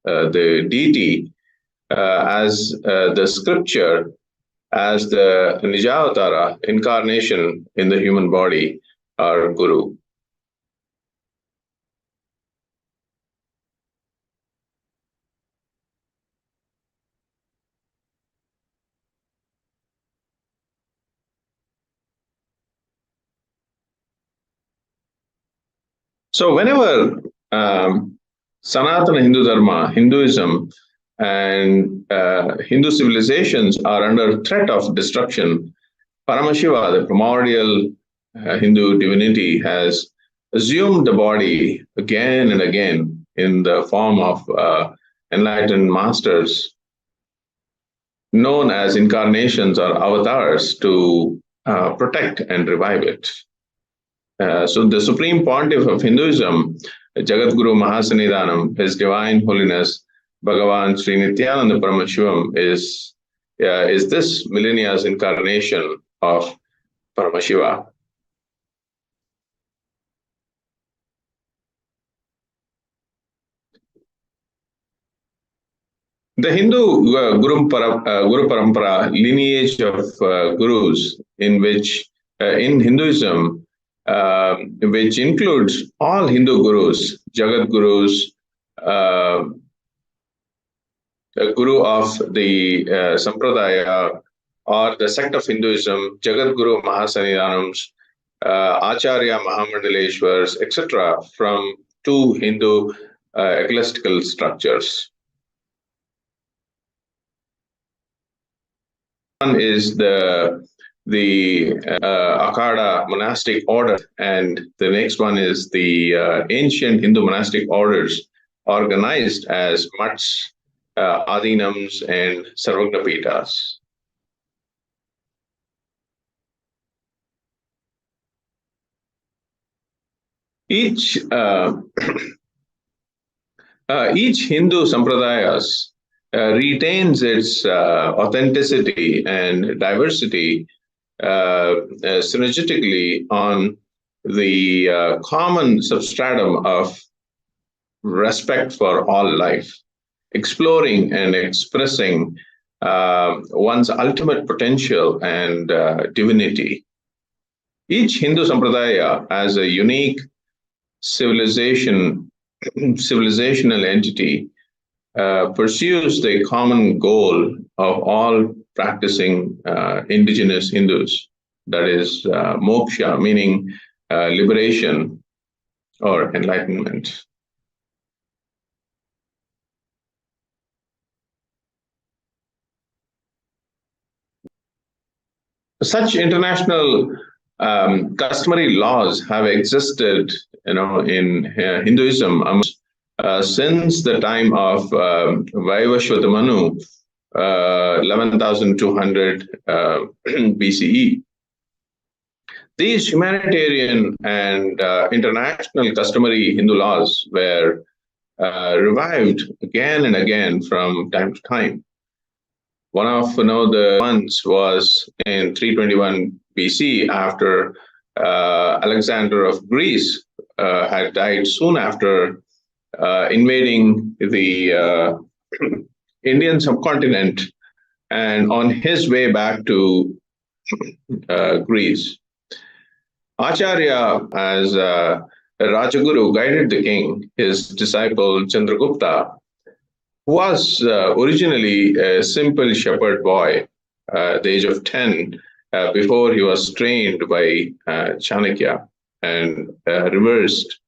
the deity, as the scripture, as the Nijavatara, incarnation in the human body, our Guru. So whenever Sanatana Hindu Dharma, Hinduism, and Hindu civilizations are under threat of destruction, Paramashiva, the primordial Hindu divinity, has assumed the body again and again in the form of enlightened masters known as incarnations or avatars to protect and revive it. So the Supreme Pontiff of Hinduism, Jagadguru Mahasannidhanam, His Divine Holiness, Bhagavan Sri Nithyananda Paramashivam, is this millennia's incarnation of Paramashiva. The Hindu Guru Parampara lineage of gurus, in which in Hinduism, which includes all Hindu gurus, Jagat Gurus, the Guru of the Sampradaya or the sect of Hinduism, Jagat Guru Mahasannidhanams, Acharya Mahamandaleshwars, etc., from two Hindu ecclesiastical structures. One is the Akhada monastic order, and the next one is the ancient Hindu monastic orders organized as mutts, adinams, and sarvagnapitas. Each Hindu sampradayas retains its authenticity and diversity synergetically on the common substratum of respect for all life, exploring and expressing one's ultimate potential and divinity. Each Hindu sampradaya as a unique civilizational entity pursues the common goal of all practicing indigenous Hindus, that is moksha, meaning liberation or enlightenment. Such international customary laws have existed, in Hinduism since the time of Vaivashvata Manu, 11,200 BCE. These humanitarian and international customary Hindu laws were revived again and again from time to time. One of the ones was in 321 BC, after Alexander of Greece had died soon after invading the Indian subcontinent and on his way back to Greece. Acharya, as a Rajaguru, guided the king, his disciple Chandragupta, who was originally a simple shepherd boy at the age of 10, before he was trained by Chanakya and reversed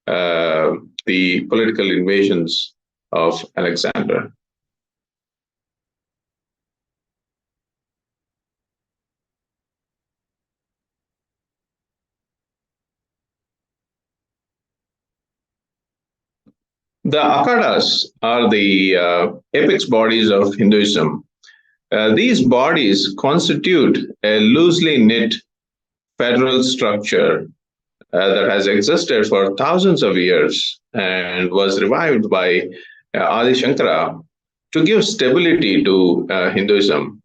the political invasions of Alexander. The Akhadas are the apex bodies of Hinduism. These bodies constitute a loosely knit federal structure that has existed for thousands of years and was revived by Adi Shankara to give stability to Hinduism.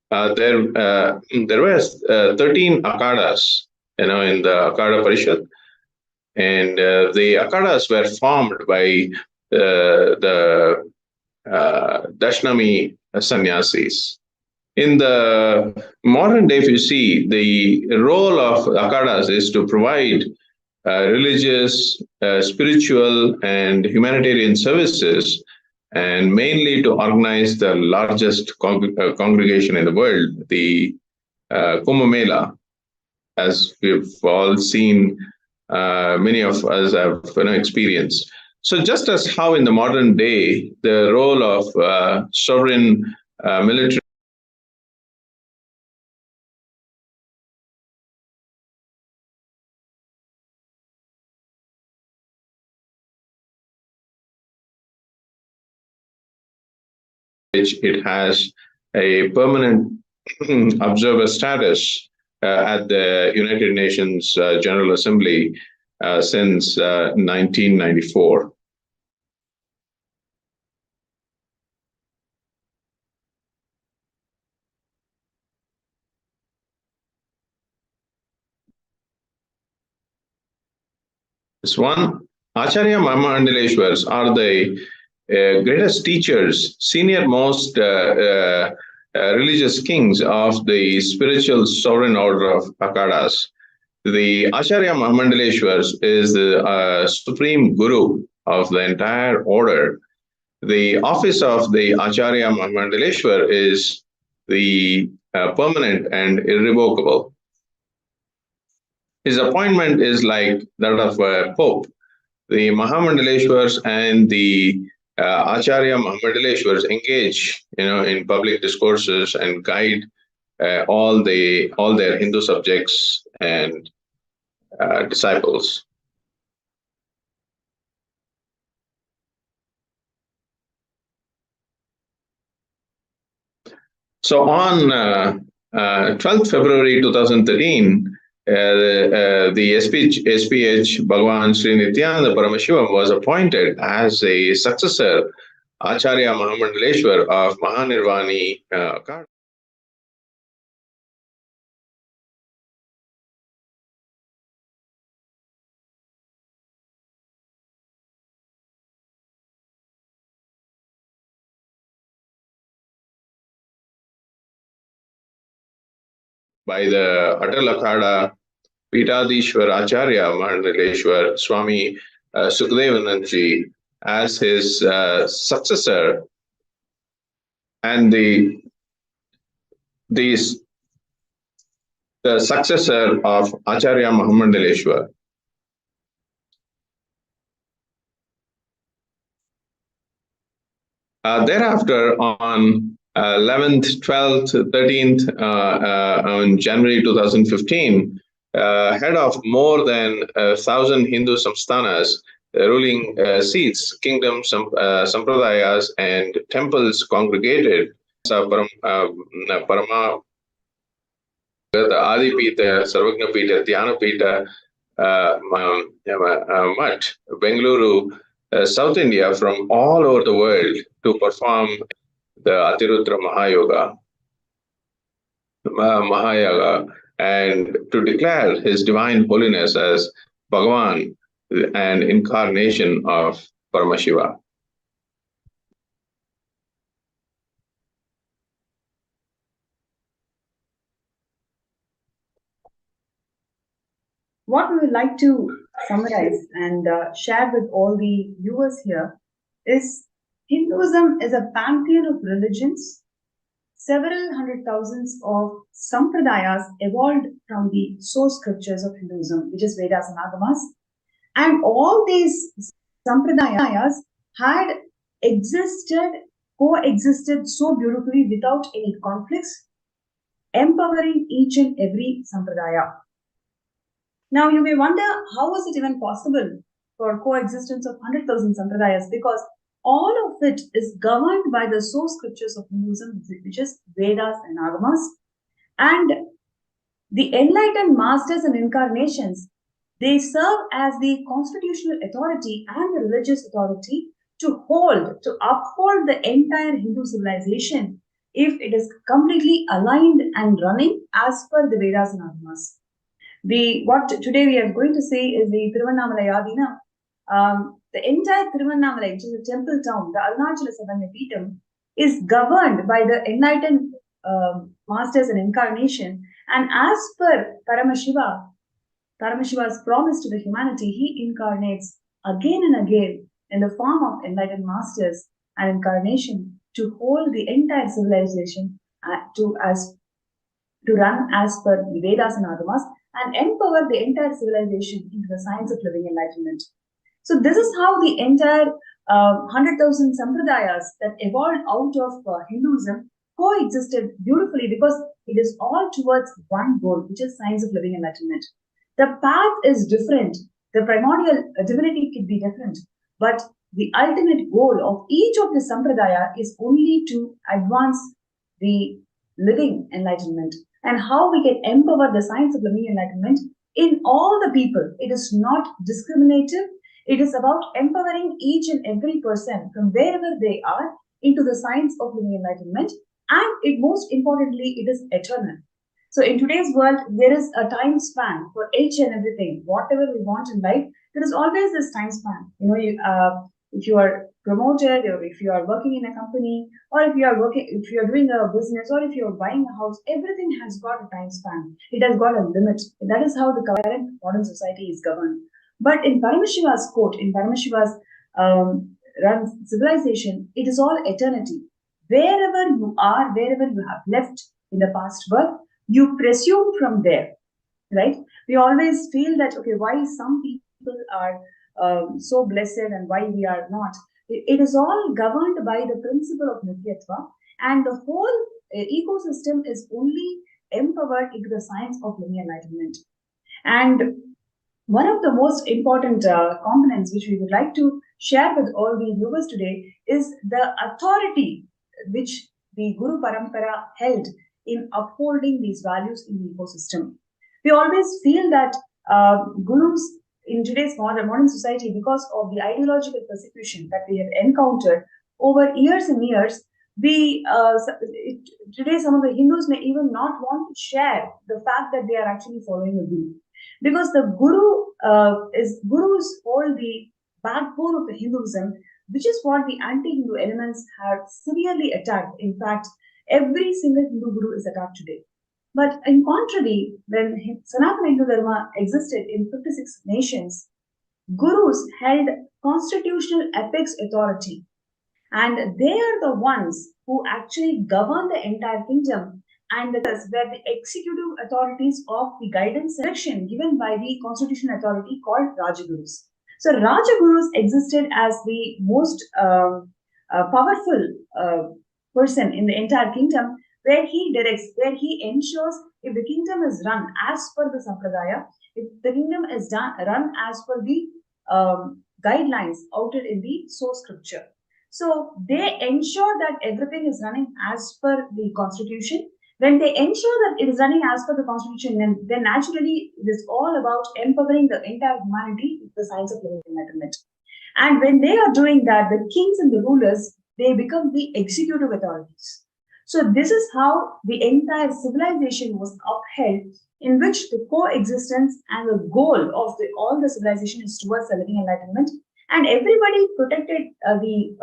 There were 13 Akhadas, in the Akhada Parishad, and the Akhadas were formed by the Dashnami sannyasis. In the modern day, if you see, the role of akhadas is to provide religious, spiritual, and humanitarian services, and mainly to organize the largest congregation in the world, the Kumbh Mela, as we've all seen, many of us have experienced. So, just as how in the modern day the role of sovereign military, which it has a permanent observer status at the United Nations General Assembly since 1994. This one, Acharya Mahamandaleshwars are the greatest teachers, senior most religious kings of the spiritual sovereign order of Akhadas. The Acharya Mahamandaleshwars is the supreme guru of the entire order. The office of the Acharya Mahamandaleshwar is the permanent and irrevocable. His appointment is like that of a pope. The Mahamandaleshwars and the Acharya Mahamandaleshwars engage, in public discourses and guide all their Hindu subjects and disciples. So on 12th February 2013, the SPH Bhagavan Sri Nithyananda Paramashivam was appointed as a successor Acharya Mahamandaleshwar of Mahanirvani Akad. By the Atal Akhada Pitadishwar Acharya Mahandaleshwar Swami Sukhdevanandji as his successor, and the successor of Acharya Mahamandaleshwar. Thereafter, on 11th, 12th, 13th, on January 2015, head of more than 1,000 Hindu samsthanas, ruling seats, kingdoms, sampradayas, and temples congregated. Parama Adipita, Sarvagnapita, Dhyanapita, Mutt, Bengaluru, South India, from all over the world to perform the Atirutra Mahayaga, and to declare his divine holiness as Bhagavan, an incarnation of Paramashiva. What we would like to summarize and share with all the viewers here is Hinduism is a pantheon of religions. Several hundred thousands of sampradayas evolved from the source scriptures of Hinduism, which is Vedas and Agamas. And all these sampradayas had coexisted so beautifully without any conflicts, empowering each and every sampradaya. Now, you may wonder, how was it even possible for coexistence of 100,000 sampradayas? Because all of it is governed by the source scriptures of Hinduism, which is Vedas and Agamas. And the enlightened masters and incarnations, they serve as the constitutional authority and the religious authority to uphold the entire Hindu civilization if it is completely aligned and running as per the Vedas and Agamas. What today we are going to say is the Tiruvannamalai Adina, the entire Tiruvannamalai, which is a temple town, the Arunachala Savannapeetham, is governed by the enlightened masters and incarnation. And as per Paramashiva's promise to the humanity, he incarnates again and again in the form of enlightened masters and incarnation to hold the entire civilization to run as per the Vedas and Agamas and empower the entire civilization into the science of living enlightenment. So this is how the entire 100,000 sampradayas that evolved out of Hinduism coexisted beautifully, because it is all towards one goal, which is science of living enlightenment. The path is different. The primordial divinity could be different, but the ultimate goal of each of the sampradaya is only to advance the living enlightenment and how we can empower the science of living enlightenment in all the people. It is not discriminative. It is about empowering each and every person from wherever they are into the science of living enlightenment. And most importantly, it is eternal. So in today's world, there is a time span for each and everything. Whatever we want in life, there is always this time span. If you are promoted, or if you are working in a company, or if you are doing a business, or if you are buying a house, everything has got a time span. It has got a limit. That is how the current modern society is governed. But in Paramashiva's quote, in Paramashiva's run civilization, it is all eternity. Wherever you are, wherever you have left in the past birth, you presume from there, right? We always feel that, okay, why some people are so blessed and why we are not. It is all governed by the principle of Nithyatva, and the whole ecosystem is only empowered into the science of living enlightenment. And one of the most important components which we would like to share with all the viewers today is the authority which the Guru Parampara held in upholding these values in the ecosystem. We always feel that gurus in today's modern society, because of the ideological persecution that we have encountered over years and years, today some of the Hindus may even not want to share the fact that they are actually following a guru, because the gurus hold the backbone of the Hinduism, which is what the anti-Hindu elements have severely attacked. In fact, every single Hindu guru is attacked today. But in contrary, when Sanatana Hindu Dharma existed in 56 nations, gurus held constitutional apex authority. And they are the ones who actually govern the entire kingdom, and thus were the executive authorities of the guidance and direction given by the constitutional authority called Rajagurus. So Rajagurus existed as the most powerful person in the entire kingdom, where he directs, where he ensures if the kingdom is run as per the Sampradaya, if the kingdom is run as per the guidelines outed in the source scripture. So they ensure that everything is running as per the constitution. When they ensure that it is running as per the constitution, then naturally it is all about empowering the entire humanity with the science of living enlightenment. And when they are doing that, the kings and the rulers, they become the executive authorities. So this is how the entire civilization was upheld, in which the coexistence and the goal of all the civilization is towards the living enlightenment. And everybody protected the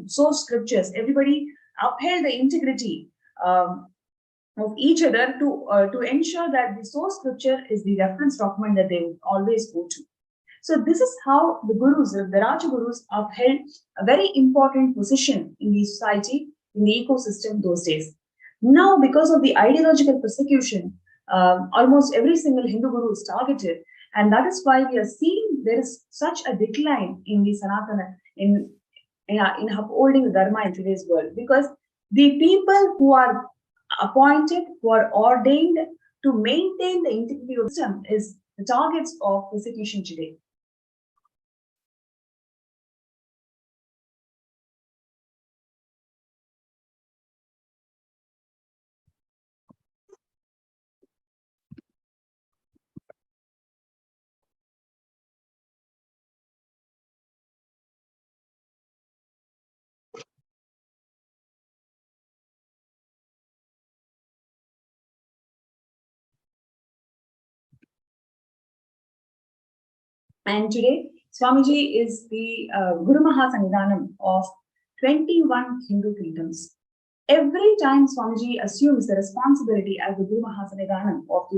source scriptures. Everybody upheld the integrity of each other to ensure that the source scripture is the reference document that they always go to. So this is how the gurus, the Rajagurus, upheld a very important position in the society, in the ecosystem those days. Now, because of the ideological persecution, almost every single Hindu guru is targeted, and that is why we are seeing there is such a decline in the Sanatana, in upholding the Dharma in today's world, because the people who are appointed, who are ordained to maintain the integrity of the system is the targets of persecution today. And today, Swamiji is the Guru Mahasannidhanam of 21 Hindu kingdoms. Every time Swamiji assumes the responsibility as the Guru Mahasannidhanam of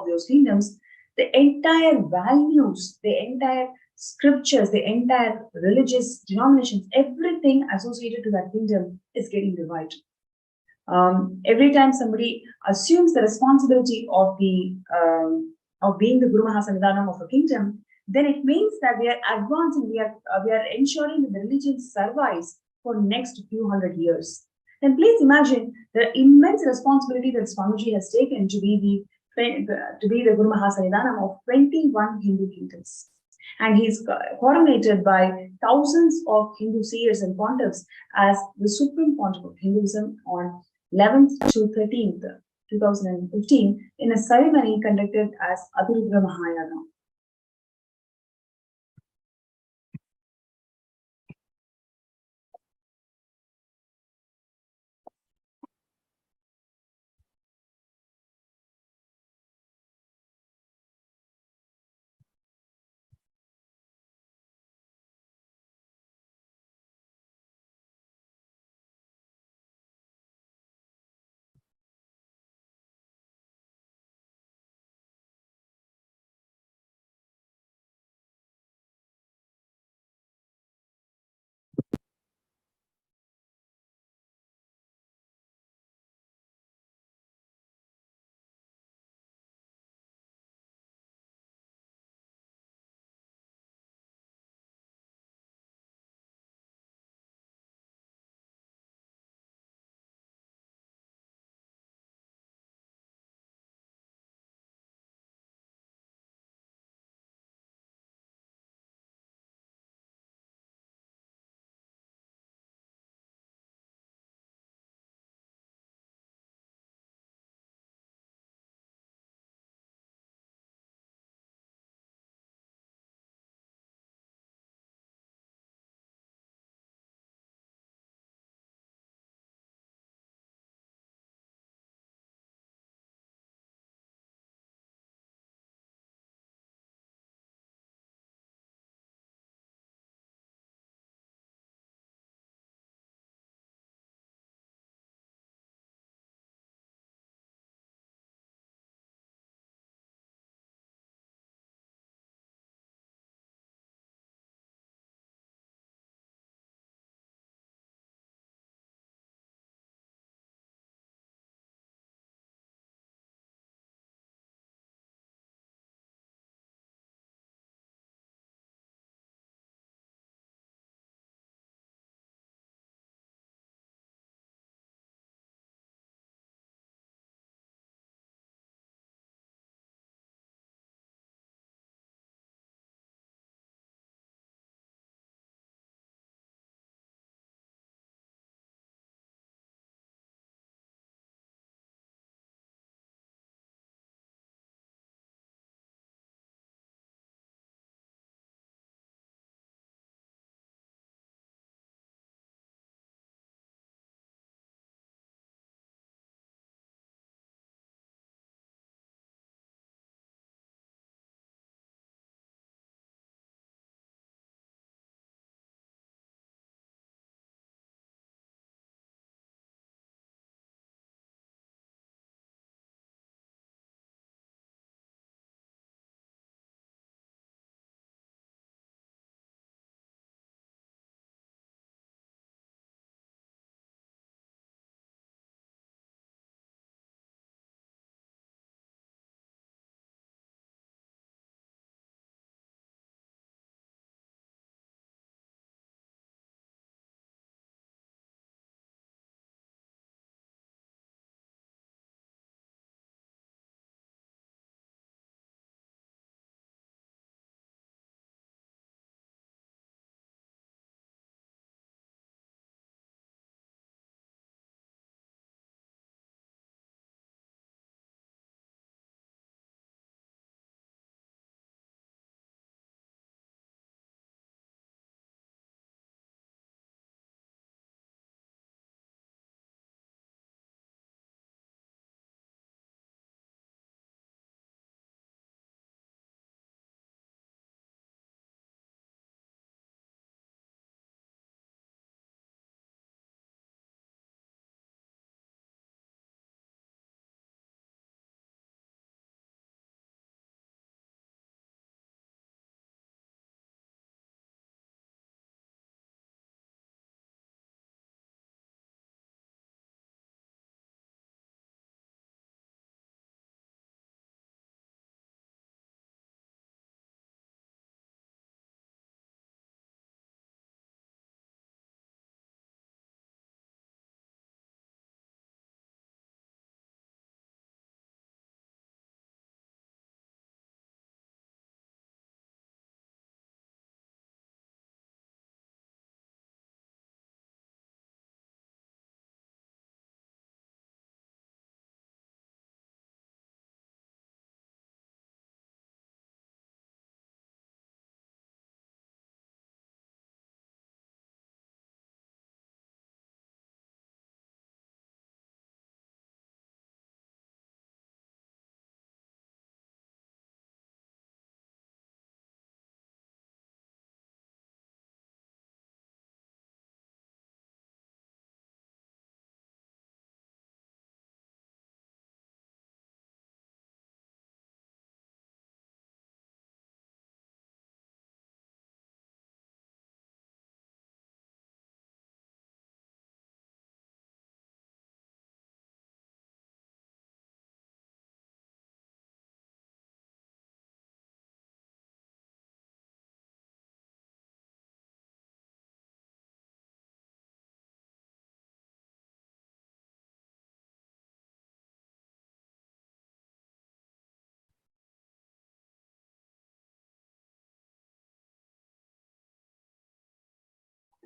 those kingdoms, the entire values, the entire scriptures, the entire religious denominations, everything associated to that kingdom is getting revived. Every time somebody assumes the responsibility of being the Guru Mahasannidhanam of a kingdom, then it means that we are advancing, we are ensuring that the religion survives for next few hundred years. And please imagine the immense responsibility that Swamiji has taken to be the Guru Mahasannidhanam of 21 Hindu kingdoms. And he is coronated by thousands of Hindu seers and pontiffs as the Supreme Pontiff of Hinduism on 11th to 13th, 2015, in a ceremony conducted as Adurudra Mahayana.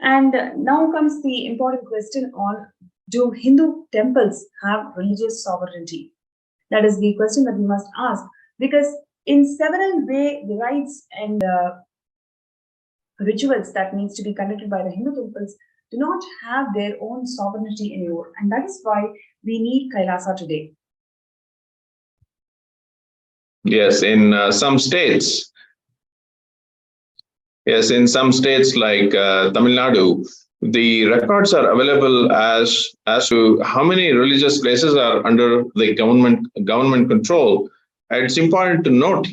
And now comes the important question on, do Hindu temples have religious sovereignty? That is the question that we must ask, because in several way, the rites and rituals that needs to be conducted by the Hindu temples do not have their own sovereignty anymore. And that is why we need Kailasa today. Yes, in some states. Yes, in some states like Tamil Nadu, the records are available as to how many religious places are under the government control. And it's important to note.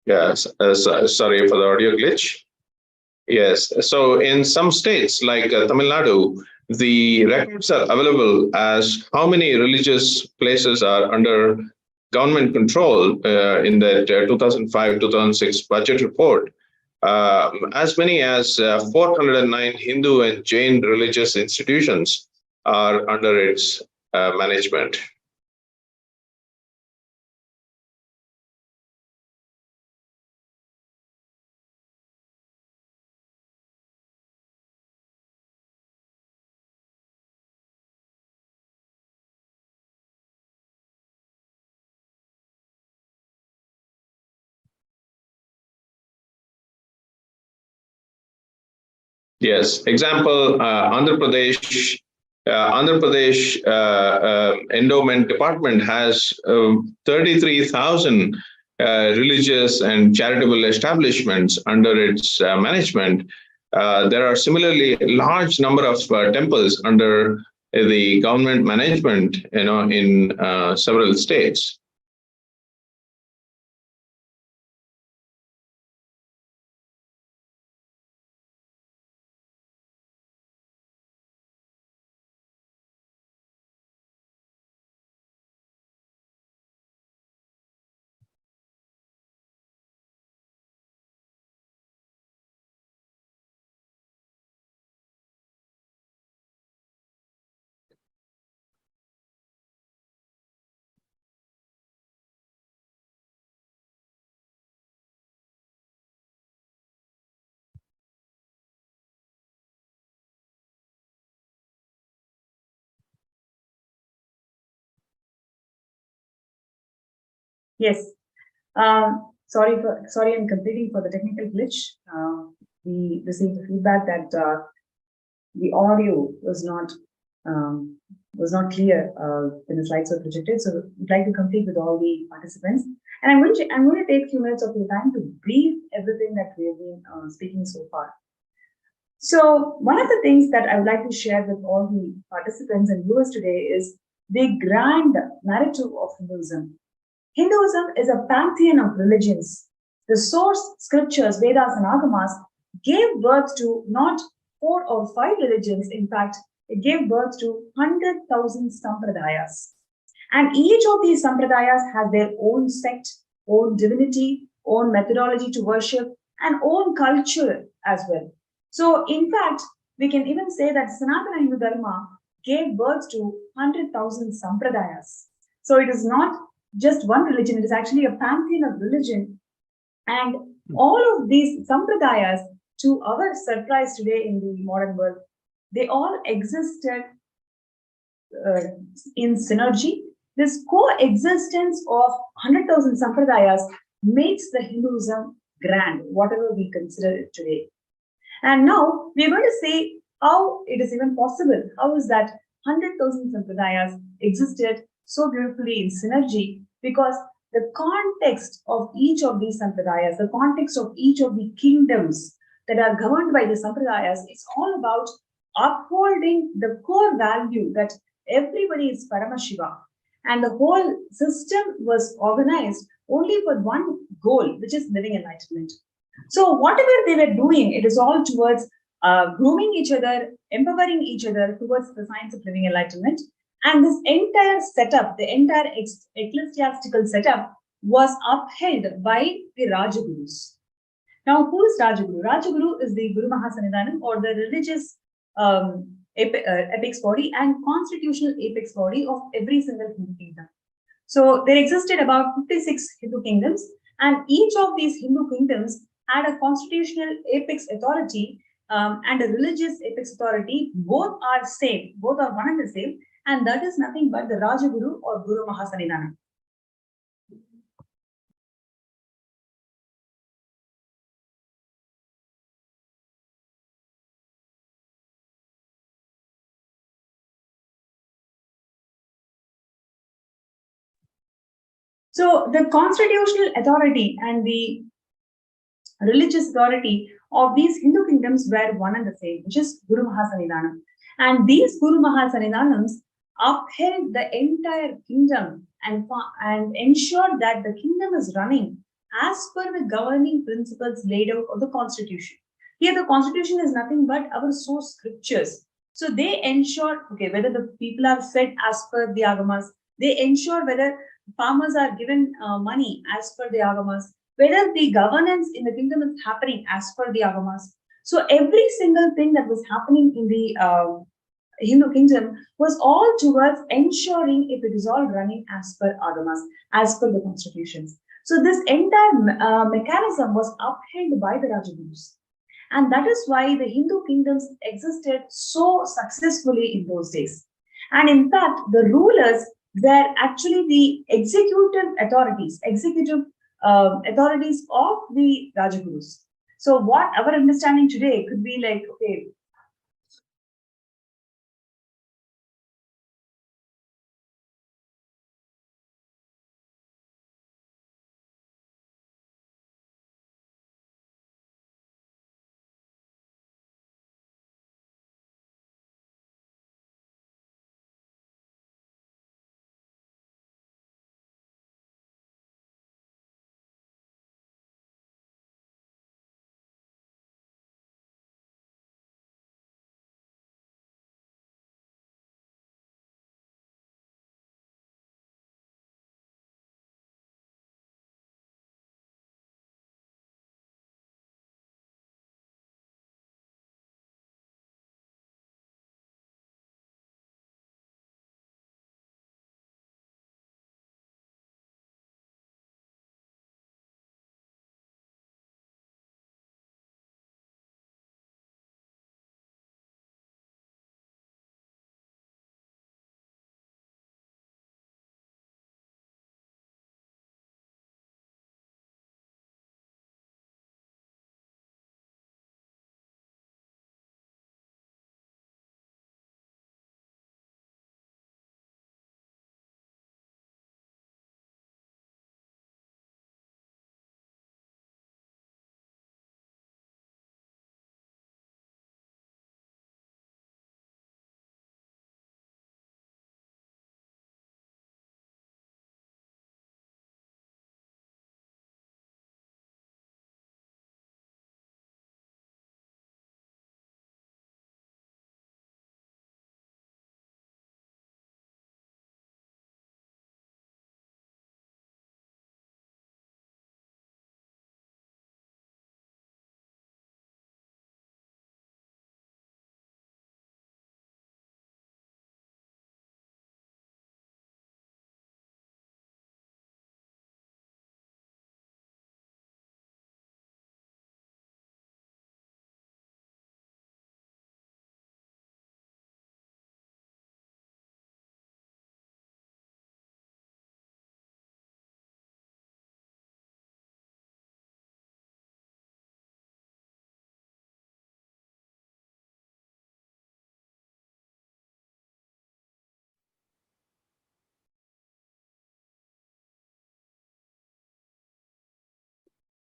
Yes, sorry for the audio glitch. Yes, so in some states like Tamil Nadu, the records are available as how many religious places are under government control in that 2005-2006 budget report. As many as 409 Hindu and Jain religious institutions are under its management. Yes. Example: Andhra Pradesh Endowment Department has 33,000 religious and charitable establishments under its management. There are similarly a large number of temples under the government management, in several states. Yes. Sorry, I'm completing for the technical glitch. We received the feedback that the audio was not clear when the slides were projected. So we'd like to complete with all the participants. And I'm going to take a few minutes of your time to brief everything that we have been speaking so far. So one of the things that I would like to share with all the participants and viewers today is the grand narrative of Hinduism. Hinduism is a pantheon of religions. The source scriptures, Vedas and Agamas, gave birth to not 4 or 5 religions. In fact, it gave birth to 100,000 sampradayas. And each of these sampradayas has their own sect, own divinity, own methodology to worship, and own culture as well. So, in fact, we can even say that Sanatana Hindu Dharma gave birth to 100,000 sampradayas. So, it is not just one religion, it is actually a pantheon of religion. And all of these sampradayas, to our surprise today in the modern world, they all existed in synergy. This coexistence of 100,000 sampradayas makes the Hinduism grand, whatever we consider it today. And now we're going to see how it is even possible. How is that 100,000 sampradayas existed so beautifully in synergy? Because the context of each of these sampradayas, the context of each of the kingdoms that are governed by the sampradayas, is all about upholding the core value that everybody is Paramashivam. And the whole system was organized only for one goal, which is living enlightenment. So whatever they were doing, it is all towards grooming each other, empowering each other towards the science of living enlightenment. And this entire setup, the entire ecclesiastical setup, was upheld by the Rajagurus. Now, who is Rajaguru? Rajaguru is the Guru Mahasannidhanam, or the religious apex body and constitutional apex body of every single Hindu kingdom. So there existed about 56 Hindu kingdoms, and each of these Hindu kingdoms had a constitutional apex authority and a religious apex authority. Both are same, both are one and the same, and that is nothing but the Rajaguru or Guru Mahasannidhanam. So the constitutional authority and the religious authority of these Hindu kingdoms were one and the same, which is Guru Mahasannidhanam. And these Guru Mahasannidhanams upheld the entire kingdom and ensured that the kingdom is running as per the governing principles laid out of the constitution. Here, the constitution is nothing but our source scriptures. So they ensure, okay, whether the people are fed as per the agamas, they ensure whether farmers are given money as per the agamas, whether the governance in the kingdom is happening as per the agamas. So every single thing that was happening in the Hindu kingdom was all towards ensuring if it is all running as per agamas, as per the constitutions. So this entire mechanism was upheld by the Rajagurus. And that is why the Hindu kingdoms existed so successfully in those days. And in fact, the rulers were actually the executive authorities of the Rajagurus. So what our understanding today could be like, okay,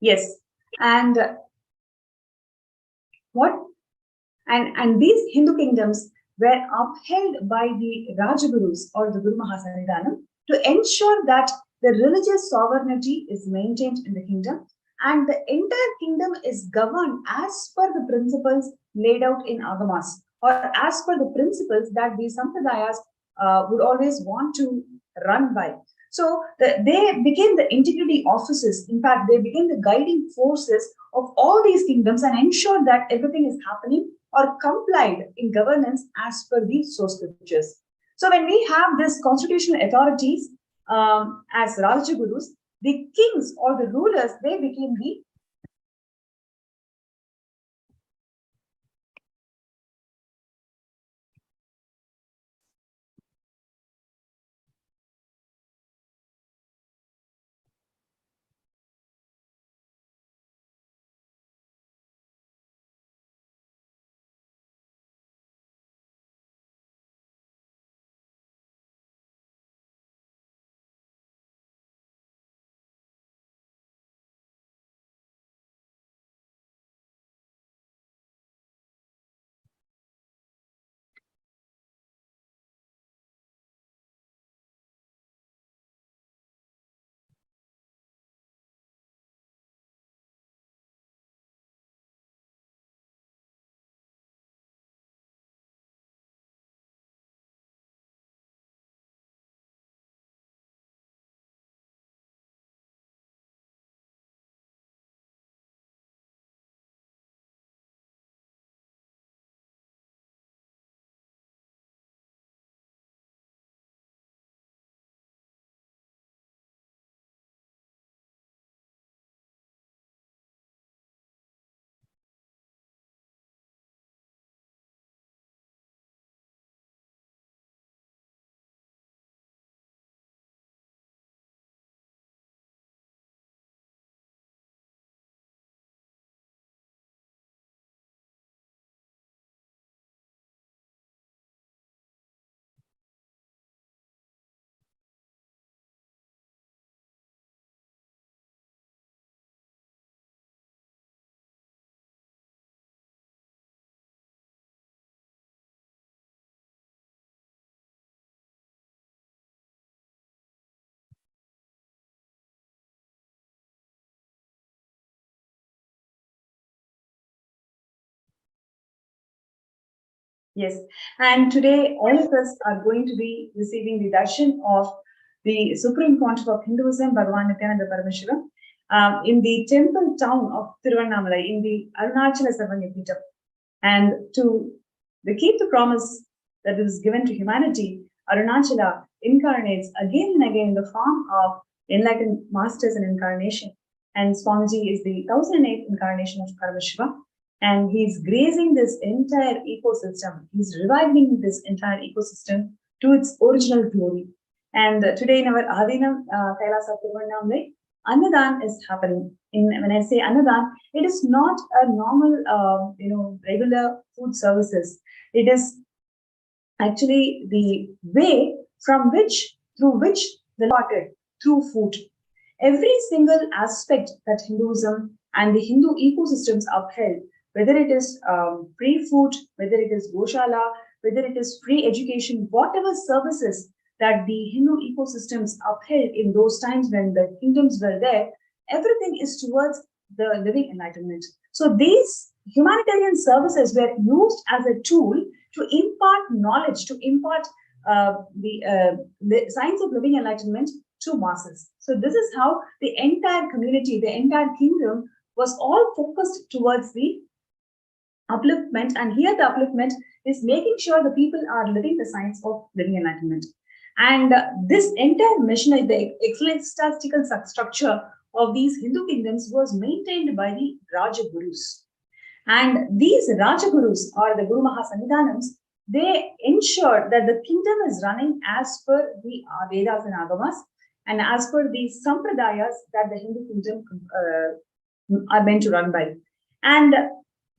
yes, and what? And these Hindu kingdoms were upheld by the Rajagurus or the Guru Mahasannidhanam to ensure that the religious sovereignty is maintained in the kingdom and the entire kingdom is governed as per the principles laid out in Agamas, or as per the principles that these sampradayas would always want to run by. So they became the integrity offices. In fact, they became the guiding forces of all these kingdoms and ensured that everything is happening or complied in governance as per the source scriptures. So when we have this constitutional authorities as Rajagurus, the kings or the rulers, they became the yes. And today, all of us are going to be receiving the darshan of the Supreme Pontiff of Hinduism, Bhagavan Nithyananda Paramashivam, in the temple town of Tiruvannamalai, in the Arunachala Sarvanya. And to keep the promise that is given to humanity, Arunachala incarnates again and again in the form of enlightened masters and incarnation. And Swamiji is the 1008th incarnation of Paramashiva. And he's grazing this entire ecosystem. He's reviving this entire ecosystem to its original glory. And today in our Adinam Kailasa Tiruvannamalai, Annadan is happening. When I say Annadan, it is not a normal, regular food services. It is actually the way through which the parted through food. Every single aspect that Hinduism and the Hindu ecosystems upheld, whether it is free food, whether it is Goshala, whether it is free education, whatever services that the Hindu ecosystems upheld in those times when the kingdoms were there, everything is towards the living enlightenment. So these humanitarian services were used as a tool to impart knowledge, to impart the science of living enlightenment to masses. So this is how the entire community, the entire kingdom was all focused towards the upliftment. And here the upliftment is making sure the people are living the science of living enlightenment. And this entire mission, the ecclesiastical structure of these Hindu kingdoms was maintained by the Rajagurus. And these Rajagurus, or the Guru Mahasannidhanams, they ensure that the kingdom is running as per the Vedas and Agamas and as per the Sampradayas that the Hindu kingdom are meant to run by. And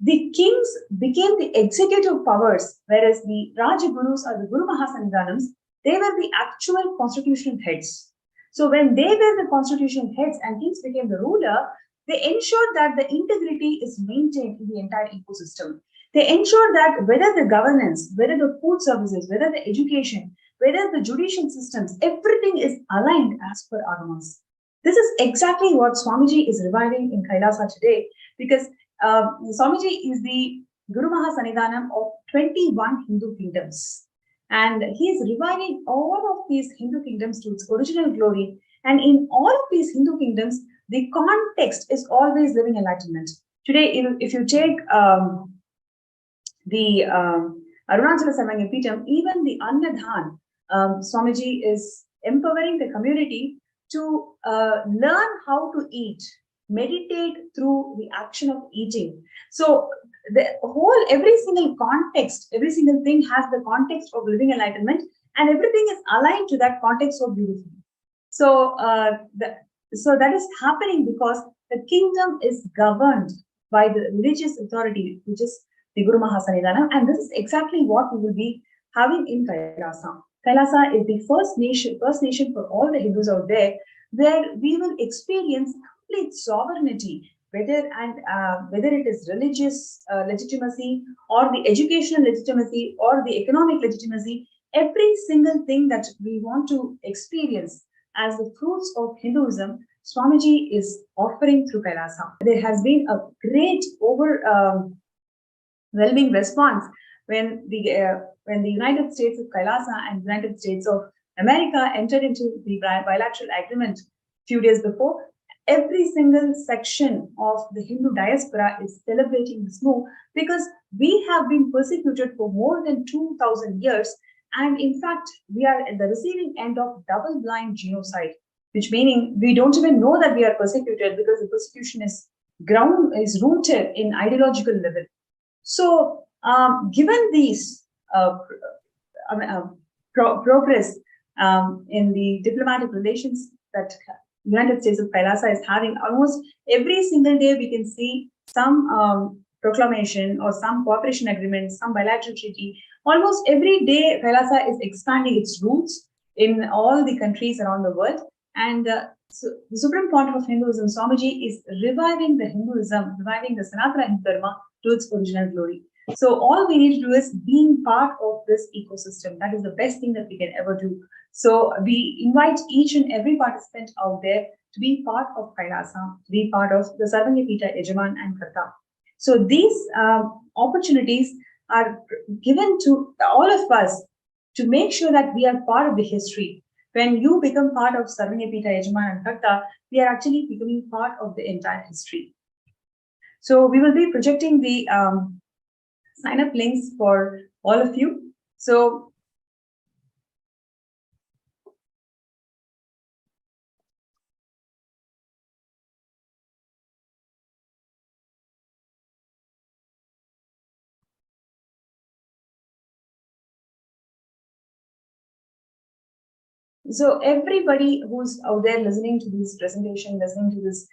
the kings became the executive powers, whereas the Rajagurus or the Guru Mahasannidhanams, they were the actual constitutional heads. So when they were the constitutional heads and kings became the ruler, they ensured that the integrity is maintained in the entire ecosystem. They ensure that whether the governance, whether the food services, whether the education, whether the judicial systems, everything is aligned as per Agamas. This is exactly what Swamiji is reviving in Kailasa today, because Swamiji is the Guru Mahasanidhanam of 21 Hindu kingdoms. And he is reviving all of these Hindu kingdoms to its original glory. And in all of these Hindu kingdoms, the context is always living enlightenment. Today, if you take the Arunachala Samanyapitam, even the Annadhan, Swamiji is empowering the community to learn how to eat, meditate through the action of eating. So the whole, every single context, every single thing has the context of living enlightenment, and everything is aligned to that context so beautifully. So, so that is happening because the kingdom is governed by the religious authority, which is the Guru Mahasanidhanam, and this is exactly what we will be having in Kailasa. Kailasa is the first nation for all the Hindus out there, where we will experience complete sovereignty, whether it is religious legitimacy or the educational legitimacy or the economic legitimacy. Every single thing that we want to experience as the fruits of Hinduism, Swamiji is offering through Kailasa. There has been a great overwhelming response when the United States of Kailasa and United States of America entered into the bilateral agreement a few days before. Every single section of the Hindu diaspora is celebrating this move because we have been persecuted for more than 2,000 years. And in fact, we are at the receiving end of double-blind genocide, which meaning we don't even know that we are persecuted because the persecution is rooted in ideological level. So, given these progress in the diplomatic relations that United States of Kailasa is having, almost every single day we can see some proclamation or some cooperation agreement, some bilateral treaty. Almost every day, Kailasa is expanding its roots in all the countries around the world. And so the Supreme Pontiff of Hinduism, Swamiji, is reviving the Hinduism, reviving the Sanatana Hindu Dharma to its original glory. So all we need to do is being part of this ecosystem. That is the best thing that we can ever do. So we invite each and every participant out there to be part of Kailasa, to be part of the Sarvanyapita Yajaman and Karta. So these opportunities are given to all of us to make sure that we are part of the history. When you become part of Sarvanyapita Yajaman and Karta, we are actually becoming part of the entire history. So we will be projecting the sign-up links for all of you. So So everybody who's out there listening to this presentation, listening to this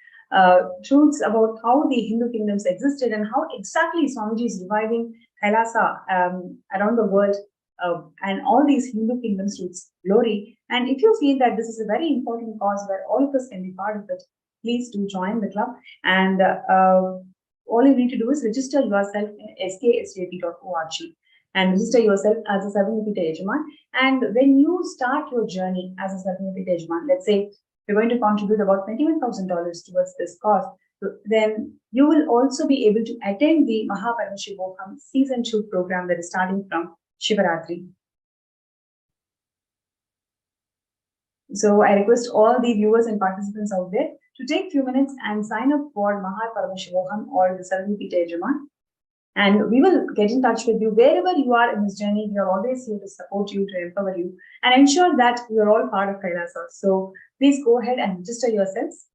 truths about how the Hindu kingdoms existed and how exactly Swamiji is reviving Kailasa around the world and all these Hindu kingdoms to its glory. And if you feel that this is a very important cause where all of us can be part of it, please do join the club. And all you need to do is register yourself in sksjp.org and register yourself as a Sarvanyapita Yajaman. And when you start your journey as a Sarvanyapita Yajaman, let's say you're going to contribute about $21,000 towards this cause, then you will also be able to attend the Paramashivam Season 2 program that is starting from Shivaratri. So I request all the viewers and participants out there to take a few minutes and sign up for Paramashivam or the Sarvanyapita Yajaman. And we will get in touch with you wherever you are in this journey. We are always here to support you, to empower you, and ensure that you are all part of Kailasa. So please go ahead and register yourselves.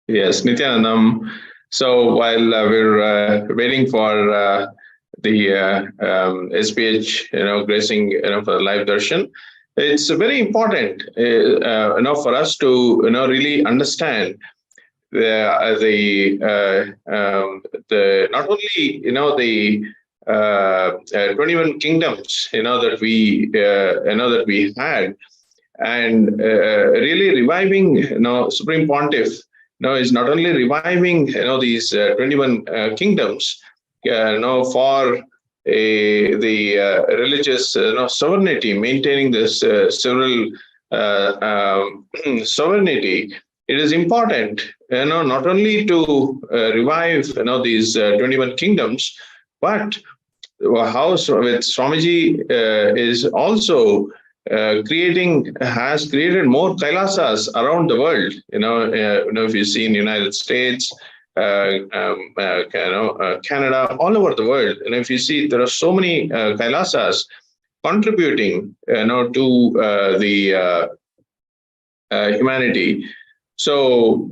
Yes, Nithyanandam. So while we're waiting for the SPH, gracing, for live darshan, it's very important, for us to, really understand the not only, the 21 kingdoms, that we had, and really reviving, Supreme Pontiff, is not only reviving, these 21 kingdoms, for the religious, sovereignty, maintaining this civil sovereignty. It is important, not only to revive, these 21 kingdoms, but how with Swamiji is also has created more Kailasas around the world. If you see in the United States, Canada, all over the world, and if you see, there are so many Kailasas contributing, to the humanity. So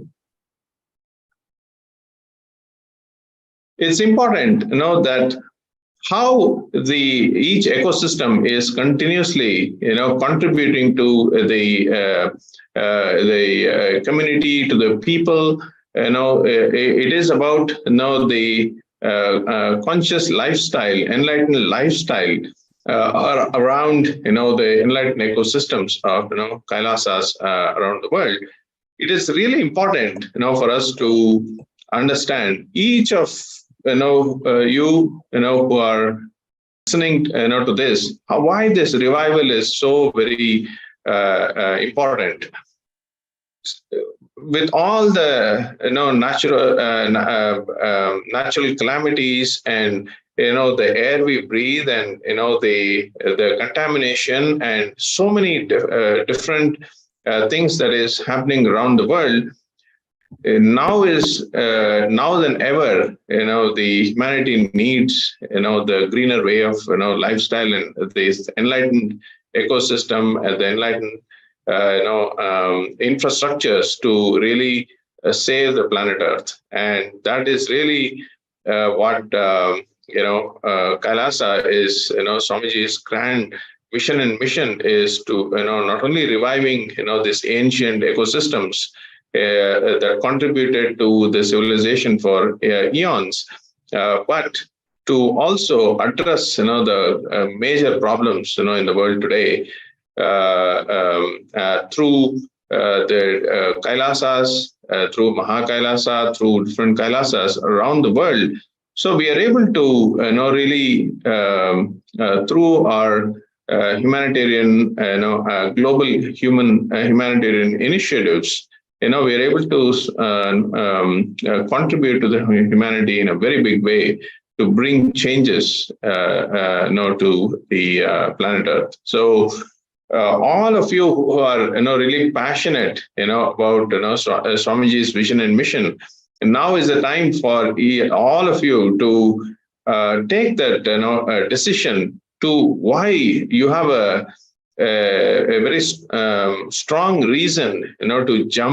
it's important, that how each ecosystem is continuously, contributing to the community, to the people. It is about, the conscious lifestyle, enlightened lifestyle around, the enlightened ecosystems of, Kailasas around the world. It is really important, for us to understand each of, who are listening, to this, why this revival is so very important. With all the, natural calamities, and the air we breathe, and the contamination, and so many different things that is happening around the world. Now than ever, the humanity needs, the greener way of, lifestyle, and this enlightened ecosystem, and the enlightened, infrastructures to really save the planet Earth. And that is really what, Kailasa is, Swamiji's grand vision and mission is to, not only reviving, these ancient ecosystems that contributed to the civilization for eons, but to also address, the major problems, in the world today, through the Kailasas, through Mahakailasa, through different Kailasas around the world. So we are able to, really, through our humanitarian, global humanitarian initiatives, we are able to contribute to the humanity in a very big way, to bring changes, to the planet Earth. So all of you who are, really passionate, about, Swamiji's vision and mission, and now is the time for all of you to take that, decision to why you have a very strong reason, to jump